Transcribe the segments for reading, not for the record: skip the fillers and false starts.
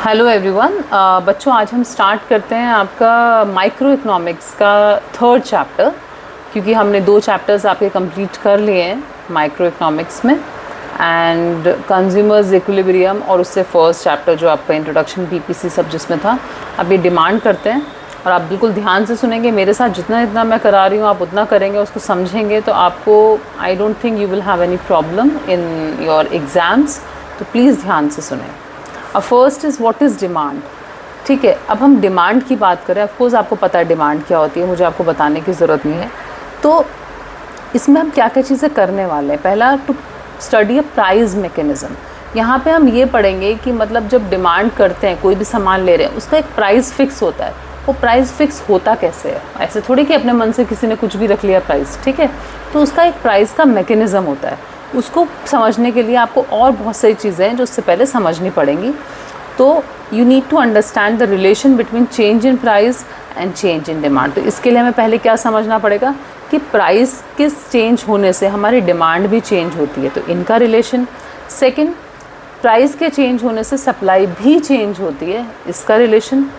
Hello everyone. बच्चों, आज हम स्टार्ट करते हैं आपका माइक्रो इकोनॉमिक्स का थर्ड चैप्टर, क्योंकि हमने 2 चैप्टर्स आपके कंप्लीट कर लिए हैं माइक्रो इकोनॉमिक्स में, एंड कंज्यूमर्स इक्विलिब्रियम और उससे फर्स्ट चैप्टर जो आपका इंट्रोडक्शन पीपीसी सब जिसमें था। अब ये डिमांड करते हैं और आप बिल्कुल ध्यान से सुनेंगे मेरे साथ। जितना मैं करा रही हूँ आप उतना करेंगे, उसको समझेंगे तो आपको I don't think you will have any problem in your exams. तो प्लीज़ ध्यान से सुनें। अब first is what is demand. ठीक है, अब हम डिमांड की बात करें। ऑफ कोर्स आपको पता है डिमांड क्या होती है, मुझे आपको बताने की ज़रूरत नहीं है। तो इसमें हम क्या क्या चीज़ें करने वाले हैं। पहला, to study a price mechanism. यहाँ पे हम ये पढ़ेंगे कि मतलब जब डिमांड करते हैं, कोई भी सामान ले रहे हैं, उसका एक प्राइस फिक्स होता है। वो प्राइस फिक्स होता कैसे है? ऐसे थोड़ी कि अपने मन से किसी ने कुछ भी रख लिया प्राइस। ठीक है, तो उसका एक प्राइस का मैकेनिज़्म होता है। उसको समझने के लिए आपको और बहुत सारी चीज़ें हैं जो उससे पहले समझनी पड़ेंगी। तो you need to understand the relation between change in price and change in demand. तो इसके लिए हमें पहले क्या समझना पड़ेगा कि प्राइस किस चेंज होने से हमारी डिमांड भी चेंज होती है, तो इनका रिलेशन। सेकंड, प्राइस के चेंज होने से सप्लाई भी चेंज होती है, इसका relation.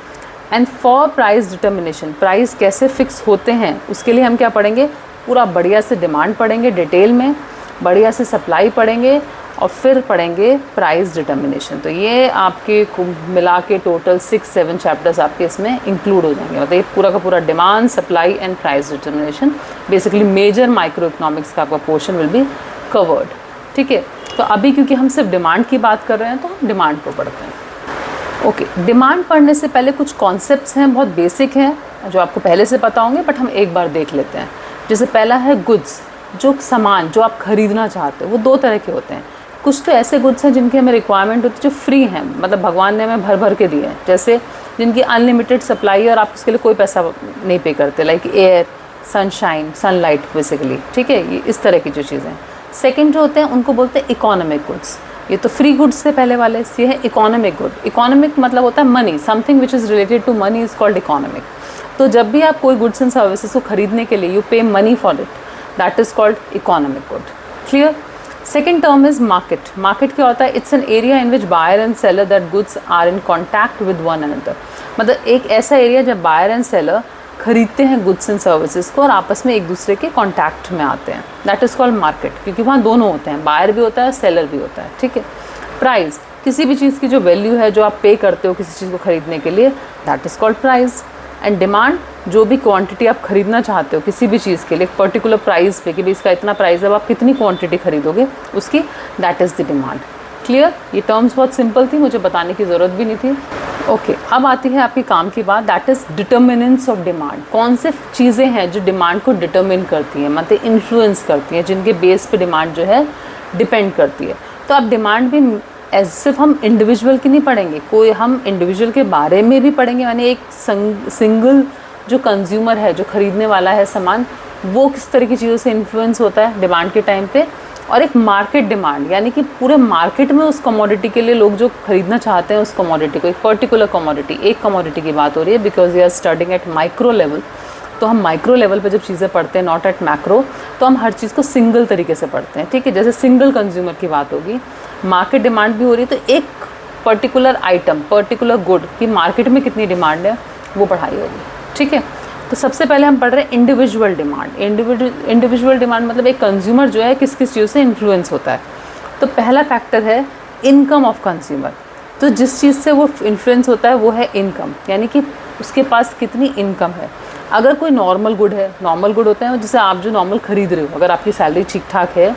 And for price determination, price कैसे फिक्स होते हैं उसके लिए हम क्या पढ़ेंगे, पूरा बढ़िया से डिमांड पढ़ेंगे डिटेल में, बढ़िया से सप्लाई पढ़ेंगे और फिर पढ़ेंगे प्राइस डिटर्मिनेशन। तो ये आपके मिला के टोटल 6-7 चैप्टर्स आपके इसमें इंक्लूड हो जाएंगे। मतलब ये पूरा का पूरा demand, supply and price determination, basically major micro economics का आपका पोर्शन विल बी कवर्ड। ठीक है, तो अभी क्योंकि हम सिर्फ डिमांड की बात कर रहे हैं तो हम डिमांड को पढ़ते हैं। ओके, डिमांड पढ़ने से पहले कुछ कॉन्सेप्ट्स हैं, बहुत बेसिक हैं, जो आपको पहले से पता होंगे, बट हम एक बार देख लेते हैं। जैसे पहला है गुड्स। जो सामान जो आप ख़रीदना चाहते हो वो 2 तरह के होते हैं। कुछ तो ऐसे गुड्स हैं जिनकी हमें रिक्वायरमेंट होती है, जो फ्री हैं, मतलब भगवान ने हमें भर भर के दिए हैं, जैसे जिनकी अनलिमिटेड सप्लाई है और आप उसके लिए कोई पैसा नहीं पे करते, like air, sunshine, sunlight basically. ठीक है, ये इस तरह की जो चीज़ें हैं। सेकंड जो होते हैं उनको बोलते हैं इकोनॉमिक गुड्स। ये तो फ्री गुड्स से पहले वाले, ये है इकोनॉमिक गुड। इकोनॉमिक मतलब होता है money, something which is related to money is called economic. तो जब भी आप कोई गुड्स एंड सर्विसेज को खरीदने के लिए यू पे money for it, that is called economic good. Clear? Second term is market. Market क्या होता है? It's an area in which buyer and seller that goods are in contact with one another. मतलब एक ऐसा area जब buyer and seller खरीदते हैं goods and services को और आपस में एक दूसरे के contact में आते हैं, that is called market, क्योंकि वहाँ दोनों होते हैं, buyer भी होता है, seller भी होता है। ठीक है। Price, किसी भी चीज़ की जो वैल्यू है जो आप पे करते हो किसी चीज़ को खरीदने के लिए, that is called price. And demand, जो भी क्वांटिटी आप खरीदना चाहते हो किसी भी चीज़ के लिए पर्टिकुलर प्राइस पे, कि भाई इसका इतना प्राइस है, अब आप कितनी क्वांटिटी खरीदोगे उसकी, that is the demand. Clear? ये टर्म्स बहुत सिंपल थी, मुझे बताने की ज़रूरत भी नहीं थी। ओके, अब आती है आपकी काम की बात, that is determinants of demand. कौन से चीज़ें हैं जो डिमांड को डिटर्मिन करती हैं, मतलब इन्फ्लुएंस करती हैं, जिनके बेस पे डिमांड जो है डिपेंड करती है। तो अब डिमांड भी सिर्फ हम इंडिविजुअल की नहीं पढ़ेंगे, कोई हम इंडिविजुअल के बारे में भी पढ़ेंगे, यानी एक सिंगल जो कंज्यूमर है, जो ख़रीदने वाला है सामान, वो किस तरह की चीज़ों से इन्फ्लुएंस होता है डिमांड के टाइम पे। और एक मार्केट डिमांड, यानी कि पूरे मार्केट में उस कमोडिटी के लिए लोग जो खरीदना चाहते हैं उस कमोडिटी को, एक पर्टिकुलर कमोडिटी, एक कमोडिटी की बात हो रही है, because we are studying at micro level. तो हम माइक्रो लेवल पे जब चीज़ें पढ़ते हैं, नॉट एट मैक्रो, तो हम हर चीज़ को सिंगल तरीके से पढ़ते हैं। ठीक है, जैसे सिंगल कंज्यूमर की बात होगी, मार्केट डिमांड भी हो रही है, तो एक पर्टिकुलर आइटम, पर्टिकुलर गुड की मार्केट में कितनी डिमांड है वो पढ़ाई होगी। ठीक है, तो सबसे पहले हम पढ़ रहे हैं इंडिविजुअल डिमांड। इंडिविजुअल डिमांड मतलब एक कंज्यूमर जो है किस किस चीज़ से इन्फ्लुएंस होता है। तो पहला फैक्टर है इनकम ऑफ कंज्यूमर। तो जिस चीज़ से वो इन्फ्लुएंस होता है वो है इनकम, यानी कि उसके पास कितनी इनकम है। अगर कोई नॉर्मल गुड है, नॉर्मल गुड होता है जैसे आप जो नॉर्मल खरीद रहे हो, अगर आपकी सैलरी ठीक ठाक है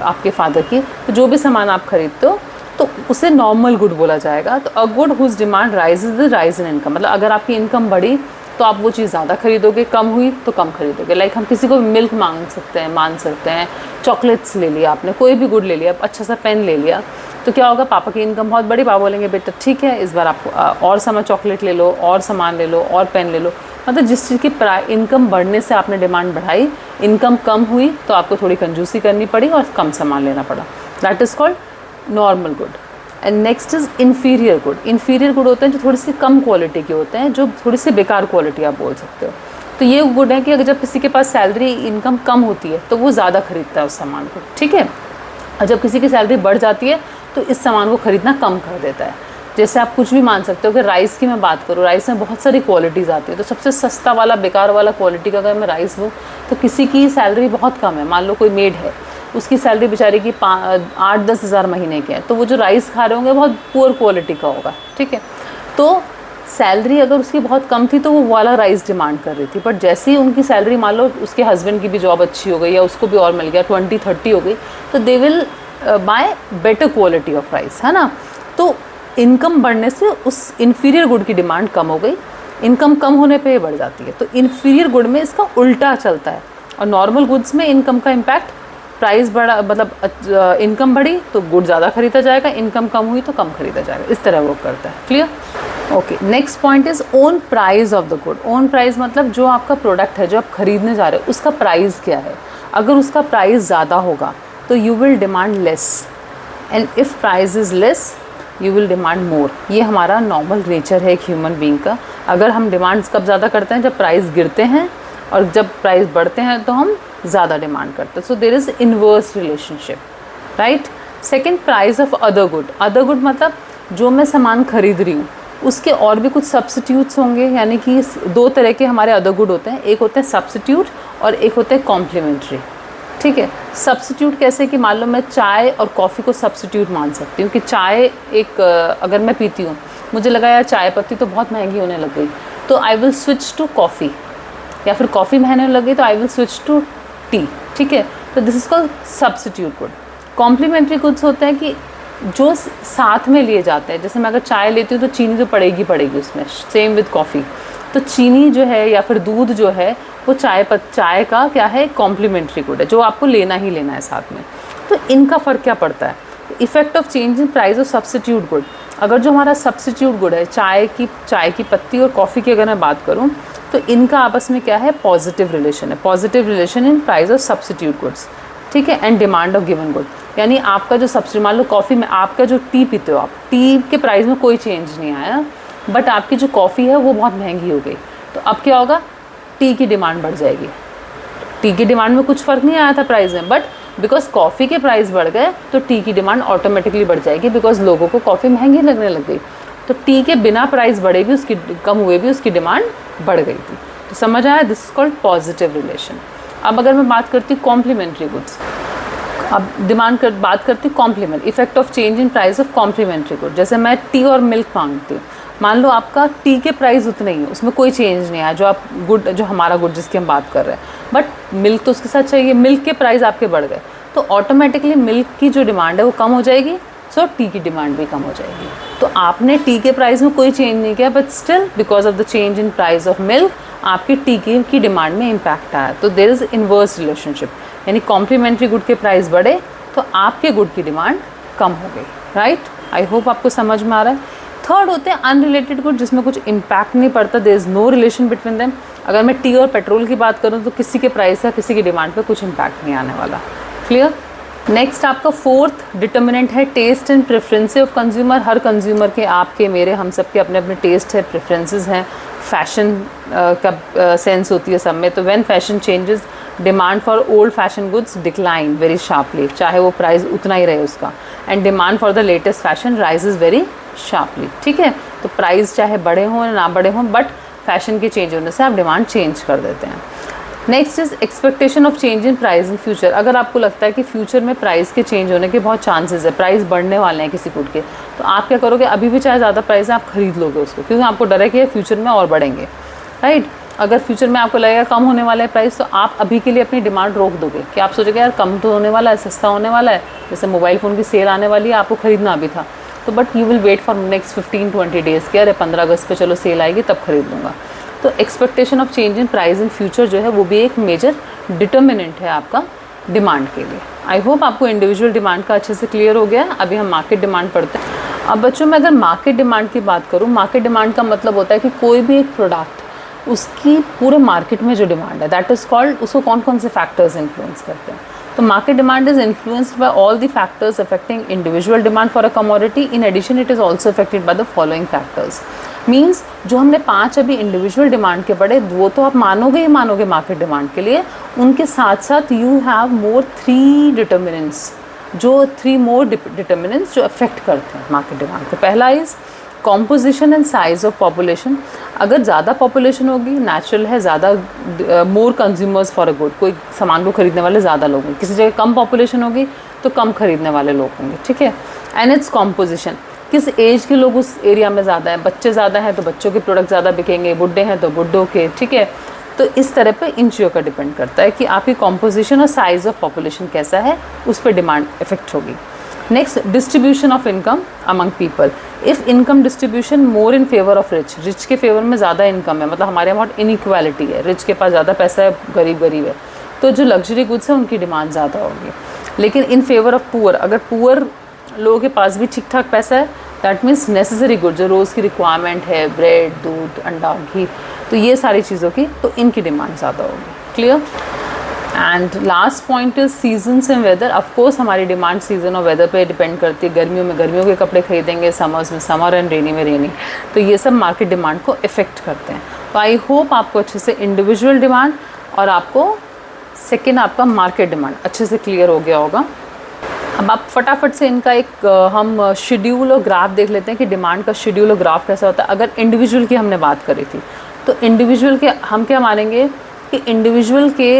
आपके फादर की, तो जो भी सामान आप खरीदते हो तो उसे नॉर्मल गुड बोला जाएगा। तो a good whose demand rise is the rise in income, मतलब अगर आपकी इनकम बढ़ी तो आप वो चीज़ ज़्यादा खरीदोगे, कम हुई तो कम खरीदोगे। लाइक हम किसी को मिल्क मान सकते हैं, चॉकलेट्स ले लिया आपने, कोई भी गुड ले लिया, अच्छा सा पेन ले लिया, तो क्या होगा, पापा की इनकम बहुत बड़ी, पापा बोलेंगे बेटा ठीक है इस बार आपको और सामान चॉकलेट ले लो, और सामान ले लो, और पेन ले लो। मतलब जिस चीज़ की इनकम बढ़ने से आपने डिमांड बढ़ाई, इनकम कम हुई तो आपको थोड़ी कंजूसी करनी पड़ी और कम सामान लेना पड़ा, that is called normal good. And next is inferior good. Inferior good होते हैं जो थोड़ी सी कम क्वालिटी के होते हैं, जो थोड़ी सी बेकार क्वालिटी आप बोल सकते हो। तो ये गुड है कि अगर जब किसी के पास सैलरी इनकम कम होती है तो वो ज़्यादा खरीदता है उस सामान को। ठीक है, और जब किसी की सैलरी बढ़ जाती है तो इस सामान को ख़रीदना कम कर देता है। जैसे आप कुछ भी मान सकते हो कि राइस की मैं बात करूँ, राइस में बहुत सारी क्वालिटीज़ आती है, तो सबसे सस्ता वाला बेकार वाला क्वालिटी का अगर मैं राइस लूँ तो किसी की सैलरी बहुत कम है, मान लो कोई मेड है, उसकी सैलरी बेचारी की 8-10 हज़ार महीने के है, तो वो जो राइस खा रहे होंगे बहुत पुअर क्वालिटी का होगा, ठीक है। तो सैलरी अगर उसकी बहुत कम थी तो वो वाला राइस डिमांड कर रही थी, बट जैसे ही उनकी सैलरी मान लो उसके हस्बैंड की भी जॉब अच्छी हो गई या उसको भी और मिल गया 20-30 हो गई, तो they will buy better quality of rice, है ना। तो इनकम बढ़ने से उस इन्फीरियर गुड की डिमांड कम हो गई, इनकम कम होने पे बढ़ जाती है। तो इन्फीरियर गुड में इसका उल्टा चलता है, और नॉर्मल गुड्स में इनकम का इम्पैक्ट, प्राइस बढ़ा मतलब इनकम बढ़ी तो गुड ज़्यादा खरीदा जाएगा, इनकम कम हुई तो कम खरीदा जाएगा, इस तरह वो करता है। Clear? Okay, next point is own price of the good. Own price मतलब जो आपका प्रोडक्ट है, जो आप खरीदने जा रहे हो, उसका प्राइस क्या है। अगर उसका प्राइस ज़्यादा होगा तो you will demand less, and if price is less you will demand more. ये हमारा नॉर्मल नेचर है एक ह्यूमन बीइंग का। अगर हम डिमांड्स कब ज़्यादा करते हैं, जब प्राइस गिरते हैं, और जब प्राइस बढ़ते हैं तो हम ज़्यादा डिमांड करते हैं। So there is inverse relationship, right. Second, price of other good. Other good मतलब जो मैं सामान खरीद रही हूँ उसके और भी कुछ सब्स्टिट्यूट्स होंगे, यानी कि 2 तरह के हमारे अदर गुड होते हैं, एक होते हैं सब्स्टिट्यूट और एक होते हैं कॉम्प्लीमेंट्री, ठीक है। सब्स्टिट्यूट कैसे कि मान लो मैं चाय और कॉफ़ी को सब्स्टिट्यूट मान सकती हूँ कि चाय एक अगर मैं पीती हूँ, मुझे लगा यार चाय पत्ती तो बहुत महंगी होने लग गई, तो I will switch to coffee, या फिर कॉफ़ी महंगी होने लग गई तो I will switch to tea, ठीक है। तो this is called substitute good. Complementary goods होते हैं कि जो साथ में लिए जाते हैं, जैसे मैं अगर चाय लेती हूँ तो चीनी तो पड़ेगी उसमें, सेम विद कॉफ़ी। तो चीनी जो है या फिर दूध जो है वो चाय का क्या है, कॉम्प्लीमेंट्री गुड है, जो आपको लेना ही लेना है साथ में। तो इनका फ़र्क क्या पड़ता है, effect of change in price of substitute good. अगर जो हमारा सब्स्टिट्यूट गुड है, चाय की पत्ती और कॉफ़ी की अगर मैं बात करूँ, तो इनका आपस में क्या है, पॉजिटिव रिलेशन है, positive relation in price of substitute goods, ठीक है, and demand of given good. यानी आपका जो सब्सिट्यूट, मान लो कॉफ़ी में आपका जो टी पीते हो आप, टी के प्राइस में कोई चेंज नहीं आया, बट आपकी जो कॉफ़ी है वो बहुत महंगी हो गई, तो अब क्या होगा, टी की डिमांड बढ़ जाएगी। टी की डिमांड में कुछ फ़र्क नहीं आया था प्राइस में, बट बिकॉज कॉफ़ी के प्राइस बढ़ गए तो टी की डिमांड ऑटोमेटिकली बढ़ जाएगी, बिकॉज लोगों को कॉफ़ी महंगी लगने लग गई। तो टी के बिना प्राइस बढ़े भी, उसकी कम हुए भी, उसकी डिमांड बढ़ गई थी। तो समझ आया, this is called positive relation. अब अगर मैं बात करती हूँ कॉम्प्लीमेंट्री गुड्स, अब बात करती हूँ complement, effect of change in price of complementary good. जैसे मैं टी और मिल्क मांगती हूँ, मान लो आपका टी के प्राइस उतने ही है, उसमें कोई चेंज नहीं आया, जो हमारा गुड जिसकी हम बात कर रहे हैं, बट मिल्क तो उसके साथ चाहिए, मिल्क के प्राइस आपके बढ़ गए, तो ऑटोमेटिकली मिल्क की जो डिमांड है वो कम हो जाएगी, सो टी की डिमांड भी कम हो जाएगी। तो आपने टी के प्राइस में कोई चेंज नहीं किया, but still because of the change in price of milk आपकी टी की डिमांड में इम्पैक्ट आया। तो देयर इज़ इनवर्स रिलेशनशिप, यानी कॉम्प्लीमेंट्री गुड के प्राइस बढ़े तो आपके गुड की डिमांड कम हो गई, राइट। आई होप आपको समझ में आ रहा है। थर्ड होते हैं अनरिलेटेड गुड, जिसमें कुछ इम्पैक्ट नहीं पड़ता, there is no relation between them. अगर मैं टी और पेट्रोल की बात करूँ तो किसी के प्राइस या किसी की डिमांड पे कुछ इम्पैक्ट नहीं आने वाला। क्लियर? नेक्स्ट आपका फोर्थ डिटर्मिनेंट है taste and preference of consumer. हर कंज्यूमर के, आपके, मेरे, हम सब के अपने अपने टेस्ट है, प्रेफरेंसेस हैं, फैशन का सेंस होती है सब में। तो when fashion changes, demand for old fashion goods decline very sharply, चाहे वो प्राइस उतना ही रहे उसका, and demand for the latest fashion rises very sharply, ठीक है। तो प्राइस चाहे बड़े हों या ना बड़े हों, बट फैशन के चेंज होने से आप डिमांड चेंज कर देते हैं। Next is expectation of change in price in future. अगर आपको लगता है कि फ्यूचर में प्राइस के चेंज होने के बहुत चांसेस है, प्राइस बढ़ने वाले हैं किसी गुड के, तो आप क्या करोगे, अभी भी चाहे ज़्यादा प्राइस है आप खरीद लोगे उसको, क्योंकि आपको डर है कि फ्यूचर में और बढ़ेंगे, राइट। अगर फ्यूचर में आपको लगेगा कम होने वाला है प्राइस, तो आप अभी के लिए अपनी डिमांड रोक दोगे कि आप सोचोगे यार कम तो होने वाला है, सस्ता होने वाला है, जैसे मोबाइल फ़ोन की सेल आने वाली है, आपको खरीदना भी था, तो but you will wait for next 15-20 days के, अरे 15 अगस्त पे चलो सेल आएगी तब खरीद लूँगा। तो expectation of change in price in future जो है वो भी एक मेजर डिटर्मिनेंट है आपका डिमांड के लिए। आई होप आपको इंडिविजुअल डिमांड का अच्छे से क्लियर हो गया। अभी हम मार्केट डिमांड पढ़ते हैं। अब बच्चों मैं अगर मार्केट डिमांड की बात करूँ, मार्केट डिमांड का मतलब होता है कि कोई भी एक प्रोडक्ट, उसकी पूरे मार्केट में जो डिमांड है, दैट इज़ कॉल्ड, उसको कौन कौन से फैक्टर्स इन्फ्लुएंस करते हैं। तो market demand is influenced by all the factors affecting individual demand for a commodity. In addition it is also affected by the following factors. Means जो हमने 5 अभी इंडिविजुअल डिमांड के पढ़े, वो तो आप मानोगे ही मानोगे मार्केट डिमांड के लिए, उनके साथ साथ यू हैव मोर 3 डिटर्मिनेंट्स, जो 3 मोर डिटर्मिनेंट्स जो अफेक्ट करते हैं मार्केट डिमांड को। पहला is composition and size of population, अगर ज़्यादा पॉपुलेशन होगी नेचुरल है, ज़्यादा मोर कंज्यूमर्स फॉर अ गुड, कोई सामान को खरीदने वाले ज़्यादा लोग हैं, किसी जगह कम पॉपुलेशन होगी तो कम खरीदने वाले लोग होंगे, ठीक है। एंड इट्स कॉम्पोजिशन, किस एज के लोग उस एरिया में ज़्यादा हैं, बच्चे ज़्यादा हैं तो बच्चों के प्रोडक्ट ज़्यादा बिकेंगे, बुढ़े हैं तो बुढ़ों के, ठीक है। तो इस तरह पे इन चीज़ों का डिपेंड करता है कि आपकी कॉम्पोजिशन और साइज़ ऑफ पॉपुलेशन कैसा है, उस पर डिमांड इफेक्ट होगी। Next, distribution of income among people, if income distribution more in favour of rich, rich के फेवर में ज़्यादा इनकम है, मतलब हमारे यहाँ बहुत इनइक्वालिटी है, रिच के पास ज़्यादा पैसा है, गरीब गरीब है, तो जो लग्जरी गुड्स है उनकी डिमांड ज़्यादा होगी। लेकिन इन फेवर ऑफ पुअर, अगर पुअर लोगों के पास भी ठीक ठाक पैसा है, दैट मीन्स नेसेसरी गुड जो रोज़ की रिक्वायरमेंट है, ब्रेड, दूध, अंडा, घी, तो ये सारी चीज़ों की, तो इनकी डिमांड ज़्यादा होगी। Clear. And last point is seasons and weather, of course हमारी डिमांड सीजन और वेदर पे डिपेंड करती है। गर्मियों में गर्मियों के कपड़े खरीदेंगे, समर्स में समर एंड रेनी में रेनी, तो ये सब मार्केट डिमांड को इफ़ेक्ट करते हैं। तो आई होप आपको अच्छे से इंडिविजुअल डिमांड और आपको सेकेंड आपका मार्केट डिमांड अच्छे से क्लियर हो गया होगा। अब आप फटाफट से इनका एक हम शेड्यूल और ग्राफ देख लेते हैं कि डिमांड का शेड्यूल और ग्राफ कैसा होता है। अगर इंडिविजुअल की हमने बात करी थी, तो इंडिविजुअल के हम क्या मानेंगे कि इंडिविजुअल के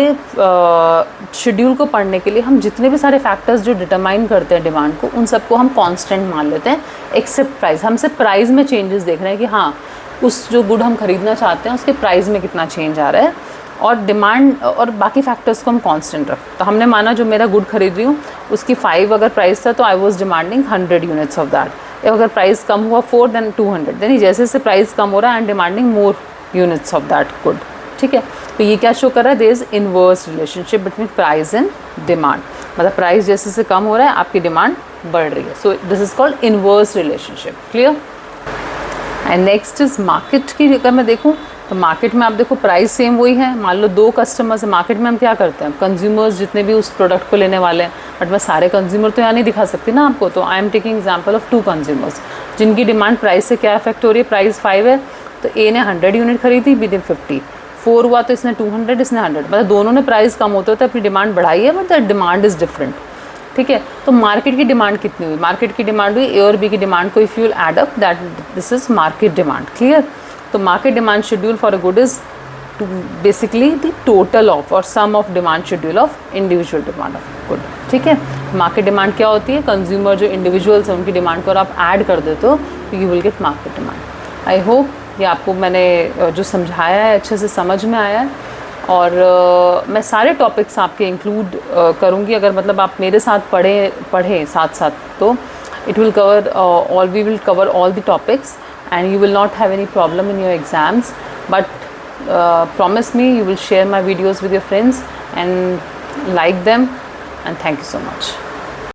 शेड्यूल को पढ़ने के लिए हम जितने भी सारे फैक्टर्स जो डिटरमाइन करते हैं डिमांड को, उन सबको हम कांस्टेंट मान लेते हैं, एक्सेप्ट प्राइस। हम सिर्फ प्राइस में चेंजेस देख रहे हैं कि हाँ, उस जो गुड हम खरीदना चाहते हैं उसके प्राइस में कितना चेंज आ रहा है, और डिमांड और बाकी फैक्टर्स को हम कांस्टेंट रखते। तो हमने माना जो मेरा गुड खरीद रही हूँ उसकी 5 अगर प्राइस था तो I was demanding 100 units of that. अगर प्राइस कम हुआ 4 देन 200, यानी जैसे जैसे प्राइस कम हो रहा है I am demanding more units of that good, ठीक है। तो ये क्या शो कर रहा है, there is inverse relationship between price and demand, मतलब प्राइस जैसे जैसे कम हो रहा है आपकी डिमांड बढ़ रही है। So this is called inverse relationship. Clear. And next is market की, अगर मैं देखूँ तो मार्केट में आप देखो प्राइस सेम वही है। मान लो 2 कस्टमर्स है मार्केट में, हम क्या करते हैं, कंज्यूमर्स जितने भी उस प्रोडक्ट को लेने वाले हैं, बट मैं सारे कंज्यूमर तो यहाँ नहीं दिखा सकती ना आपको, तो I am taking example of 2 consumers जिनकी डिमांड प्राइस से क्या इफेक्ट हो रही है। प्राइस 5 है तो ए ने 100 यूनिट खरीदी, बी ने 50, 4 हुआ तो इसने 200, इसने 100, मतलब दोनों ने प्राइस कम होते होते अपनी डिमांड बढ़ाई है, but the demand is different, ठीक है। तो मार्केट की डिमांड कितनी हुई, मार्केट की डिमांड हुई ए और बी की डिमांड को, if you will add up that this is market demand. Clear. तो market demand schedule for a good is basically the total of or sum of demand schedule of individual demand of good, ठीक है। Market demand क्या होती है, consumer जो individuals हैं उनकी demand को और आप ऐड कर देते हो तो you will get market demand. I hope ये आपको मैंने जो समझाया है अच्छे से समझ में आया है, और मैं सारे टॉपिक्स आपके इंक्लूड करूँगी, अगर मतलब आप मेरे साथ पढ़ें साथ साथ, तो it will cover all, we will cover all the topics and you will not have any problem in your exams, but promise me you will share my videos with your friends and like them, and thank you so much.